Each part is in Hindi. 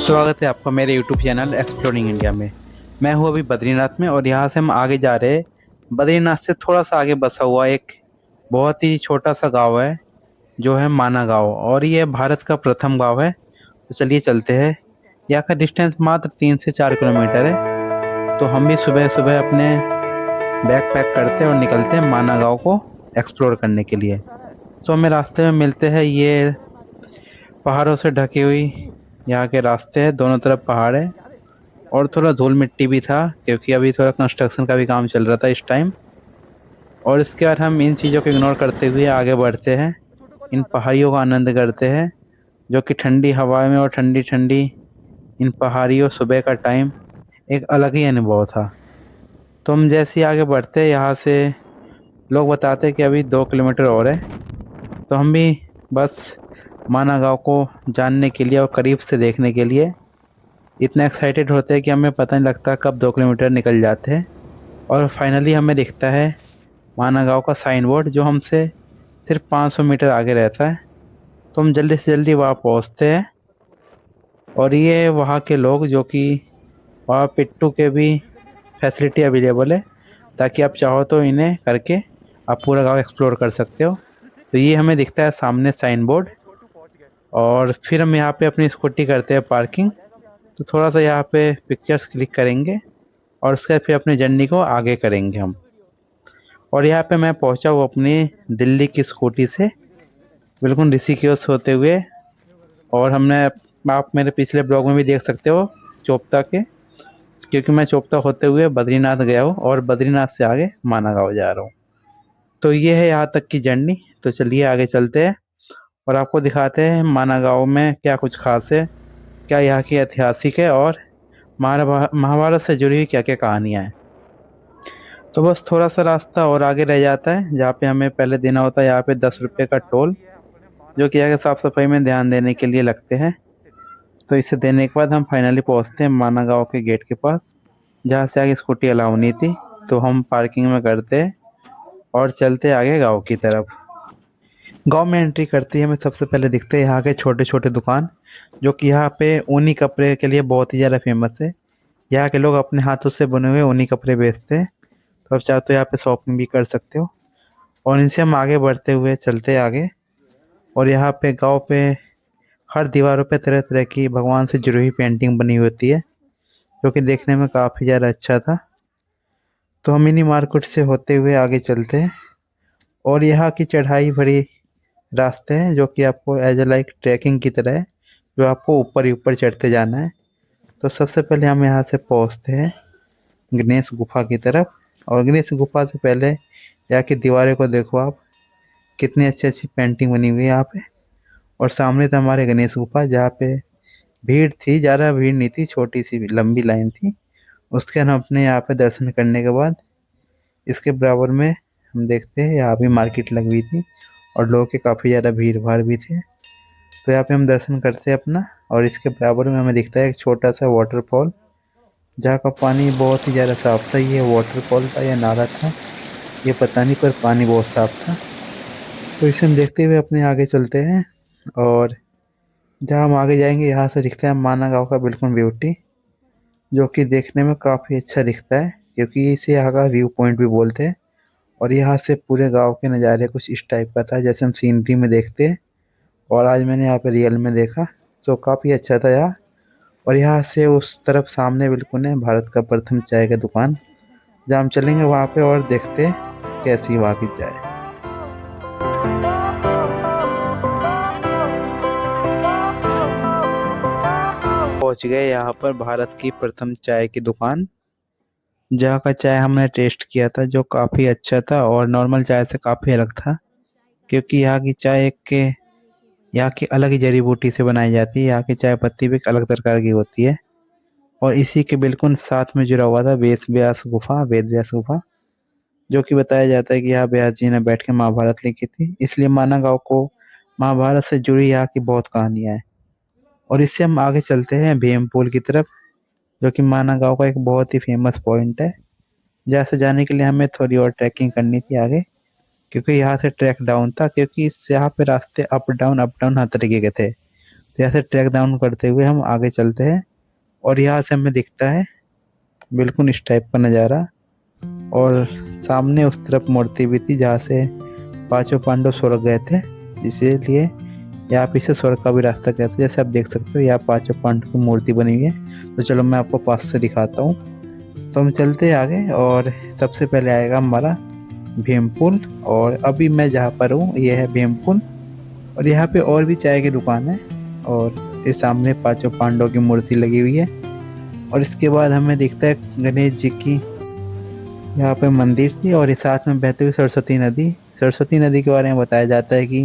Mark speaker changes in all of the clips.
Speaker 1: स्वागत है आपका मेरे YouTube चैनल एक्सप्लोरिंग इंडिया में। मैं हूँ अभी बद्रीनाथ में और यहाँ से हम आगे जा रहे हैं। बद्रीनाथ से थोड़ा सा आगे बसा हुआ एक बहुत ही छोटा सा गांव है जो है माना गांव, और ये भारत का प्रथम गांव है। तो चलिए चलते हैं। यहाँ का डिस्टेंस मात्र 3 से 4 किलोमीटर है। तो हम भी सुबह सुबह अपने बैग पैक करते हैं और निकलते हैं माना गांव को एक्सप्लोर करने के लिए। तो हमें रास्ते में मिलते हैं ये पहाड़ों से ढकी हुई यहाँ के रास्ते हैं, दोनों तरफ पहाड़ है और थोड़ा धूल मिट्टी भी था क्योंकि अभी थोड़ा कंस्ट्रक्शन का भी काम चल रहा था इस टाइम। और इसके बाद हम इन चीज़ों को इग्नोर करते हुए आगे बढ़ते हैं, इन पहाड़ियों का आनंद करते हैं जो कि ठंडी हवा में और ठंडी ठंडी इन पहाड़ियों सुबह का टाइम एक अलग ही अनुभव था। तो हम जैसे ही आगे बढ़ते हैं यहाँ से लोग बताते हैं कि अभी 2 किलोमीटर और है। तो हम भी बस माना गाँव को जानने के लिए और करीब से देखने के लिए इतना एक्साइटेड होते हैं कि हमें पता नहीं लगता कब 2 किलोमीटर निकल जाते हैं। और फाइनली हमें दिखता है माना गाँव का साइन बोर्ड जो हमसे सिर्फ 500 मीटर आगे रहता है। तो हम जल्दी से जल्दी वहाँ पहुँचते हैं और ये वहाँ के लोग जो कि वहाँ पिट्टू के भी फैसिलिटी अवेलेबल है, ताकि आप चाहो तो इन्हें करके आप पूरा गाँव एक्सप्लोर कर सकते हो। तो ये हमें दिखता है सामने साइन बोर्ड। और फिर हम यहाँ पे अपनी स्कूटी करते हैं पार्किंग। तो थोड़ा सा यहाँ पे पिक्चर्स क्लिक करेंगे और उसके बाद फिर अपनी जर्नी को आगे करेंगे हम। और यहाँ पे मैं पहुँचा हूँ अपनी दिल्ली की स्कूटी से बिल्कुल ऋषिकेश होते हुए। और हमने आप मेरे पिछले ब्लॉग में भी देख सकते हो चोपता के, क्योंकि मैं चोपता होते हुए बद्रीनाथ गया हूँ और बद्रीनाथ से आगे माना गाँव जा रहा हूँ। तो ये है यहाँ तक की जर्नी। तो चलिए आगे चलते हैं और आपको दिखाते हैं माना गाँव में क्या कुछ खास है, क्या यहाँ की ऐतिहासिक है और महाभारत से जुड़ी हुई क्या क्या कहानियाँ हैं। तो बस थोड़ा सा रास्ता और आगे रह जाता है जहाँ पे हमें पहले देना होता है यहाँ पे 10 रुपये का टोल, जो कि यहाँ के साफ़ सफाई में ध्यान देने के लिए लगते हैं। तो इसे देने के बाद हम फाइनली पहुँचते हैं माना गाँव के गेट के पास, जहाँ से आगे स्कूटी अलाउ नहीं थी। तो हम पार्किंग में करते हैं और चलते आगे गाँव की तरफ। गांव में एंट्री करते ही हमें सबसे पहले दिखते हैं यहाँ के छोटे छोटे दुकान, जो कि यहाँ पे ऊनी कपड़े के लिए बहुत ही ज़्यादा फेमस है। यहाँ के लोग अपने हाथों से बने हुए ऊनी कपड़े बेचते हैं। तो आप चाहो तो यहाँ पे शॉपिंग भी कर सकते हो। और इनसे हम आगे बढ़ते हुए चलते आगे। और यहाँ पे गांव पे हर दीवारों पे तरह तरह की भगवान से जुड़ी हुई पेंटिंग बनी होती है, जो कि देखने में काफ़ी ज़्यादा अच्छा था। तो हम मिनी मार्केट से होते हुए आगे चलते हैं और यहाँ की चढ़ाई भरी रास्ते हैं जो कि आपको एज ए लाइक ट्रैकिंग की तरह है, जो आपको ऊपर ही ऊपर चढ़ते जाना है। तो सबसे पहले हम यहाँ से पहुँचते हैं गणेश गुफा की तरफ। और गणेश गुफा से पहले यहाँ की दीवारें को देखो आप, कितनी अच्छी अच्छी पेंटिंग बनी हुई है यहाँ पे। और सामने था हमारे गणेश गुफा, जहाँ पे भीड़ थी, ज़्यादा भीड़ नहीं थी, छोटी सी लंबी लाइन थी। उसके बाद हम अपने यहाँ पे दर्शन करने के बाद इसके बराबर में हम देखते हैं यहाँ भी मार्केट लगी हुई थी और लोगों के काफ़ी ज़्यादा भीड़ भाड़ भी थे। तो यहाँ पे हम दर्शन करते हैं अपना। और इसके बराबर में हमें दिखता है एक छोटा सा वाटरफॉल, जहाँ का पानी बहुत ही ज़्यादा साफ था। ये वाटरफॉल था या नाला था ये पता नहीं, पर पानी बहुत साफ था। तो इसे हम देखते हुए अपने आगे चलते हैं। और जहाँ हम आगे जाएंगे यहाँ से दिखता है माना गाँव का बिल्कुल ब्यूटी, जो कि देखने में काफ़ी अच्छा दिखता है, क्योंकि इसे यहाँ का व्यू पॉइंट भी बोलते हैं। और यहाँ से पूरे गांव के नज़ारे कुछ इस टाइप का था जैसे हम सीनरी में देखते हैं, और आज मैंने यहाँ पे रियल में देखा। तो काफ़ी अच्छा था यहाँ। और यहाँ से उस तरफ सामने बिल्कुल है भारत का प्रथम चाय का दुकान, जहाँ हम चलेंगे वहाँ पे और देखते हैं कैसी वहाँ की चाय। पहुँच गए यहाँ पर भारत की प्रथम चाय की दुकान, जहाँ का चाय हमने टेस्ट किया था जो काफ़ी अच्छा था और नॉर्मल चाय से काफ़ी अलग था। क्योंकि यहाँ की चाय यहाँ की अलग ही जड़ी बूटी से बनाई जाती है। यहाँ की चाय पत्ती भी एक अलग प्रकार की होती है। और इसी के बिल्कुल साथ में जुड़ा हुआ था वेद व्यास गुफा, जो कि बताया जाता है कि यहाँ व्यास जी ने बैठ के महाभारत लिखी थी। इसलिए माना गाँव को महाभारत से जुड़ी यहाँ की बहुत कहानियाँ हैं। और इससे हम आगे चलते हैं भीम पुल की तरफ, जो कि माना गाँव का एक बहुत ही फेमस पॉइंट है। जहाँ से जाने के लिए हमें थोड़ी और ट्रैकिंग करनी थी आगे, क्योंकि यहाँ से ट्रैक डाउन था, क्योंकि इस यहाँ पे रास्ते अप डाउन हर तरीके के थे। तो यहाँ से ट्रैक डाउन करते हुए हम आगे चलते हैं और यहाँ से हमें दिखता है बिल्कुल इस टाइप का नज़ारा। और सामने उस तरफ मूर्ति भी थी जहाँ से पांचों पांडव स्वर्ग गए थे, इसीलिए यहाँ पे इसे स्वर्ग का भी रास्ता कहते हैं। जैसे आप देख सकते हो यहाँ पांचों पांडव की मूर्ति बनी हुई है। तो चलो मैं आपको पास से दिखाता हूँ। तो हम चलते हैं आगे और सबसे पहले आएगा हमारा भीमपुल। और अभी मैं जहाँ पर हूँ ये है भीमपुल और यहाँ पे और भी चाय की दुकान है और ये सामने पांचों पांडवों की मूर्ति लगी हुई है। और इसके बाद हमें दिखता है गणेश जी की यहाँ पे मंदिर थी और इस साथ में बहती हुई सरस्वती नदी। सरस्वती नदी के बारे में बताया जाता है कि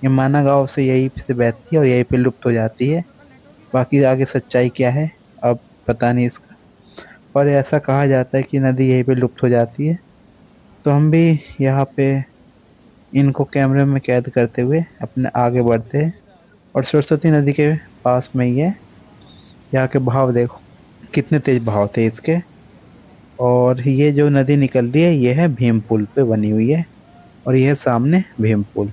Speaker 1: ये माना गांव से यहीं से बहती है और यहीं पे लुप्त हो जाती है। बाकी आगे सच्चाई क्या है अब पता नहीं इसका, पर ऐसा कहा जाता है कि नदी यहीं पे लुप्त हो जाती है। तो हम भी यहाँ पे इनको कैमरे में कैद करते हुए अपने आगे बढ़ते हैं और सरस्वती नदी के पास में ही है। यहाँ के बहाव देखो कितने तेज बहाव थे इसके। और ये जो नदी निकल रही है ये है भीमपुल पे बनी हुई है और ये है सामने भीमपुल।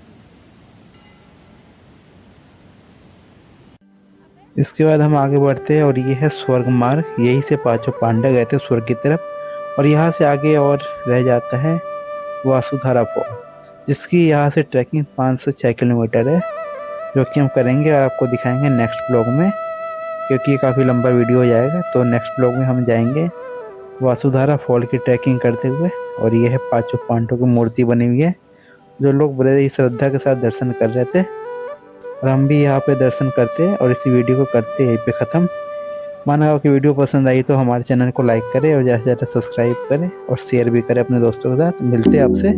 Speaker 1: इसके बाद हम आगे बढ़ते हैं और ये है स्वर्ग मार्ग, यही से पांचों पांडव गए थे स्वर्ग की तरफ। और यहाँ से आगे और रह जाता है वासुधारा फॉल, जिसकी यहाँ से ट्रैकिंग 5 से 6 किलोमीटर है, जो कि हम करेंगे और आपको दिखाएंगे नेक्स्ट ब्लॉग में, क्योंकि ये काफ़ी लंबा वीडियो हो जाएगा। तो नेक्स्ट ब्लॉग में हम जाएंगे वासुधारा फॉल की ट्रैकिंग करते हुए। और ये है पांचों पांडवों की मूर्ति बनी हुई है जो लोग बड़े ही श्रद्धा के साथ दर्शन कर रहे थे और हम भी यहाँ पे दर्शन करते हैं और इसी वीडियो को करते यहीं पे ख़त्म। माना कि वीडियो पसंद आई तो हमारे चैनल को लाइक करें और ज़्यादा से ज़्यादा सब्सक्राइब करें और शेयर भी करें अपने दोस्तों के साथ। मिलते हैं आपसे